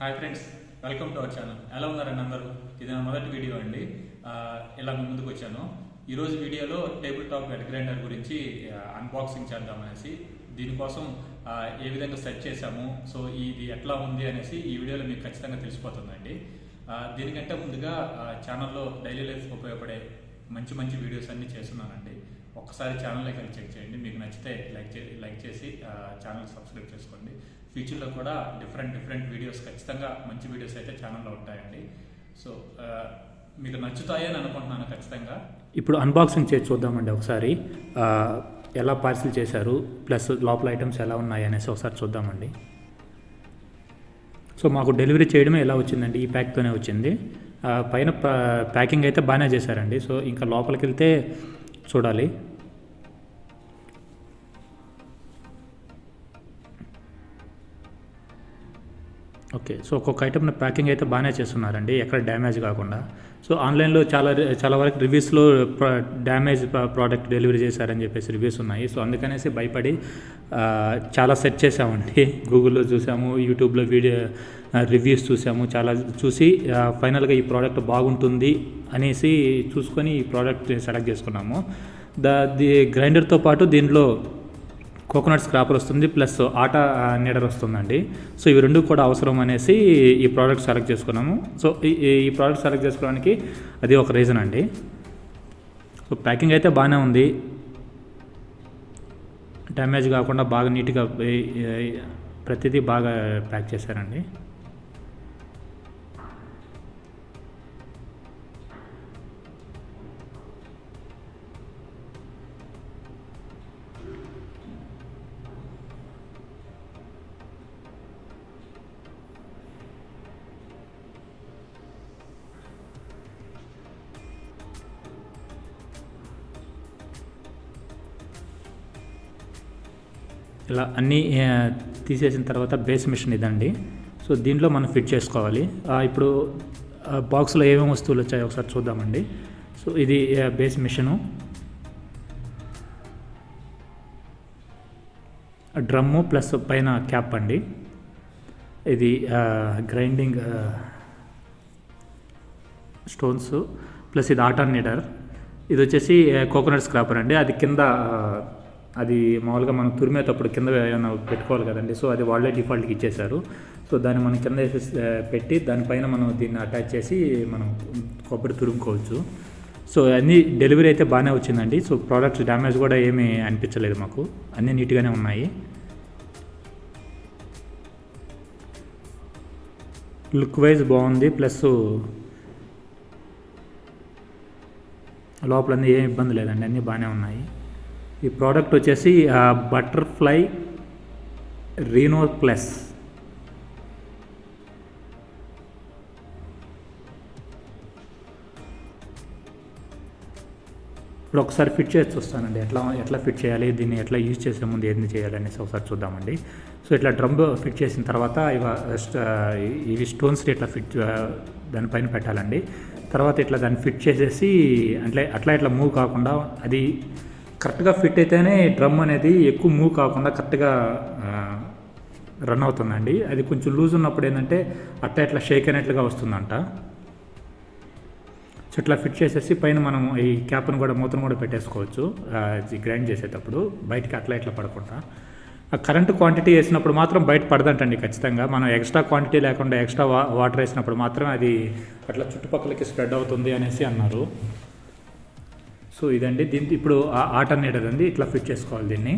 Hi friends, welcome to our channel. ఎలా ఉన్నారండి అందరూ? ఇది నా మొదటి వీడియో అండి. ఇలా మీ ముందుకు వచ్చాను. ఈరోజు వీడియోలో టేబుల్ టాప్ వెట్ గ్రైండర్ గురించి అన్బాక్సింగ్ చేద్దామనేసి, దీనికోసం ఏ విధంగా సెట్ చేశాము, సో ఇది ఎట్లా ఉంది అనేసి ఈ వీడియోలో మీకు ఖచ్చితంగా తెలిసిపోతుందండి. దీనికంటే ముందుగా ఛానల్లో డైలీ లైఫ్ ఉపయోగపడే మంచి మంచి వీడియోస్ అన్నీ చేస్తున్నానండి. ఒక్కసారి ఛానల్లోకి వెళ్ళి చెక్ చేయండి. మీకు నచ్చితే లైక్ చేసి ఛానల్ సబ్స్క్రైబ్ చేసుకోండి. ఫ్యూచర్లో కూడా డిఫరెంట్ వీడియోస్, ఖచ్చితంగా మంచి వీడియోస్ అయితే ఛానల్లో ఉంటాయండి. సో మీకు నచ్చుతాయని అనుకుంటున్నాను ఖచ్చితంగా. ఇప్పుడు అన్బాక్సింగ్ చేసి చూద్దామండి ఒకసారి. ఎలా పార్సిల్ చేశారు, ప్లస్ లోపల ఐటమ్స్ ఎలా ఉన్నాయి అనేసి ఒకసారి చూద్దామండి. సో మాకు డెలివరీ చేయడమే ఎలా వచ్చిందండి, ఈ ప్యాక్తోనే వచ్చింది. పైన ప్యాకింగ్ అయితే బాగానే చేశారండి. సో ఇంకా లోపలికి వెళ్తే చూడాలి. ఓకే, సో ఒక్కొక్క ఐటమ్ ప్యాకింగ్ అయితే బాగానే చేస్తున్నారండి, ఎక్కడ డ్యామేజ్ కాకుండా. సో ఆన్లైన్లో చాలా వరకు రివ్యూస్లో డ్యామేజ్ ప్రోడక్ట్ డెలివరీ చేశారని చెప్పేసి రివ్యూస్ ఉన్నాయి. సో అందుకనేసి భయపడి చాలా సెర్చ్ చేసామండి. గూగుల్లో చూసాము, యూట్యూబ్లో రివ్యూస్ చూసాము, చాలా చూసి ఫైనల్గా ఈ ప్రోడక్ట్ బాగుంటుంది అనేసి చూసుకొని ఈ ప్రోడక్ట్ సెలెక్ట్ చేసుకున్నాము. ది గ్రైండర్తో పాటు దీనిలో కోకోనట్ స్క్రాపర్ వస్తుంది, ప్లస్ ఆటా నీడర్ వస్తుందండి. సో ఇవి రెండు కూడా అవసరం అనేసి ఈ ప్రోడక్ట్ సెలెక్ట్ చేసుకున్నాము. సో ఈ ప్రోడక్ట్ సెలెక్ట్ చేసుకోవడానికి అది ఒక రీజన్ అండి. సో ప్యాకింగ్ అయితే బాగానే ఉంది, డ్యామేజ్ కాకుండా బాగా నీట్గా ప్రతిదీ బాగా ప్యాక్ చేశారండి. ఇలా అన్నీ తీసేసిన తర్వాత బేస్ మిషన్ ఇదండి. సో దీంట్లో మనం ఫిట్ చేసుకోవాలి. ఇప్పుడు బాక్స్లో ఏమేమి వస్తువులు వచ్చాయో ఒకసారి చూద్దామండి. సో ఇది బేస్ మిషను, డ్రమ్ము ప్లస్ పైన క్యాప్ అండి. ఇది గ్రైండింగ్ స్టోన్స్, ప్లస్ ఇది ఆటా నీడర్. ఇది వచ్చేసి కోకోనట్ స్క్రాపర్ అండి. అది కింద, అది మామూలుగా మనం తురిమేటప్పుడు కింద ఏమైనా పెట్టుకోవాలి కదండి. సో అది వాళ్ళే డిఫాల్ట్కి ఇచ్చేశారు. సో దాన్ని మనం కింద వేసి పెట్టి దానిపైన మనం దీన్ని అటాచ్ చేసి మనం కొబ్బరి తురుముకోవచ్చు. సో అన్నీ డెలివరీ అయితే బాగానే వచ్చిందండి. సో ప్రోడక్ట్స్ డ్యామేజ్ కూడా ఏమీ అనిపించలేదు మాకు, అన్నీ నీట్గానే ఉన్నాయి. లుక్ వైజ్ బాగుంది, ప్లస్ లోపలన్నీ ఏం ఇబ్బంది లేదండి, అన్నీ బాగానే ఉన్నాయి. ఈ ప్రోడక్ట్ వచ్చేసి బటర్ఫ్లై రీనో ప్లస్. ఇప్పుడు ఒకసారి ఫిట్ చేసి చూస్తానండి, ఎట్లా ఫిట్ చేయాలి, దీన్ని ఎట్లా యూజ్ చేసే ముందు ఏంది చేయాలి అనేసి ఒకసారి చూద్దామండి. సో ఇట్లా డ్రమ్ ఫిట్ చేసిన తర్వాత ఇవి స్టోన్స్ ఇట్లా ఫిట్ దానిపైన పెట్టాలండి. తర్వాత ఇట్లా దాన్ని ఫిట్ చేసేసి అట్లా మూవ్ కాకుండా, అది కరెక్ట్గా ఫిట్ అయితేనే డ్రమ్ అనేది ఎక్కువ మూవ్ కాకుండా కరెక్ట్గా రన్ అవుతుందండి. అది కొంచెం లూజ్ ఉన్నప్పుడు ఏంటంటే అట్లా షేక్ అయినట్లుగా వస్తుందంట. సో ఇట్లా ఫిట్ చేసేసి పైన మనం ఈ క్యాప్ను కూడా, మూతను కూడా పెట్టేసుకోవచ్చు. గ్రైండ్ చేసేటప్పుడు బయటికి అట్లా పడకుండా. కరెంట్ క్వాంటిటీ వేసినప్పుడు మాత్రం బయట పడదంటండి ఖచ్చితంగా. మనం ఎక్స్ట్రా క్వాంటిటీ లేకుండా ఎక్స్ట్రా వాటర్ వేసినప్పుడు మాత్రం అది అట్లా చుట్టుపక్కలకి స్ప్రెడ్ అవుతుంది అనేసి అన్నారు. సో ఇదండి, దీంతో ఇప్పుడు ఆటా నీడర్ అండి, ఇట్లా ఫిట్ చేసుకోవాలి దీన్ని.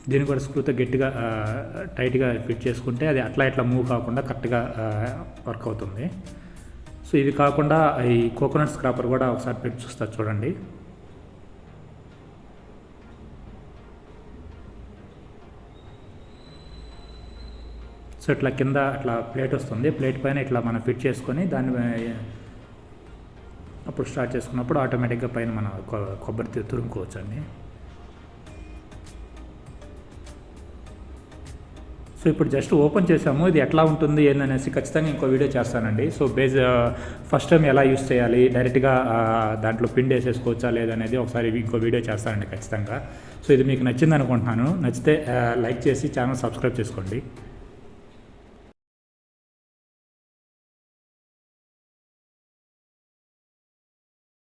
దీన్ని కూడా స్క్రూతో గట్టిగా టైట్గా ఫిట్ చేసుకుంటే అది అట్లా మూవ్ కాకుండా కరెక్ట్గా వర్క్ అవుతుంది. సో ఇది కాకుండా ఈ కోకోనట్ స్క్రాపర్ కూడా ఒకసారి పెట్టి చూస్తారు చూడండి. సో ఇట్లా కింద అట్లా ప్లేట్ వస్తుంది, ప్లేట్ పైన ఇట్లా మనం ఫిట్ చేసుకొని దాన్ని అప్పుడు స్టార్ట్ చేసుకున్నప్పుడు ఆటోమేటిక్గా పైన మనం కొబ్బరి తురుముకోవచ్చు అండి. సో సో ఇప్పుడు జస్ట్ ఓపెన్ చేసాము, ఇది ఎట్లా ఉంటుంది ఏందనేసి ఖచ్చితంగా ఇంకో వీడియో చేస్తానండి. సో ఫస్ట్ టైం ఎలా యూస్ చేయాలి, డైరెక్ట్గా దాంట్లో పిండి వేసేసుకోవచ్చా లేదనేది ఒకసారి ఇంకో వీడియో చేస్తానండి ఖచ్చితంగా. సో ఇది మీకు నచ్చింది అనుకుంటున్నాను. నచ్చితే లైక్ చేసి ఛానల్ సబ్స్క్రైబ్ చేసుకోండి.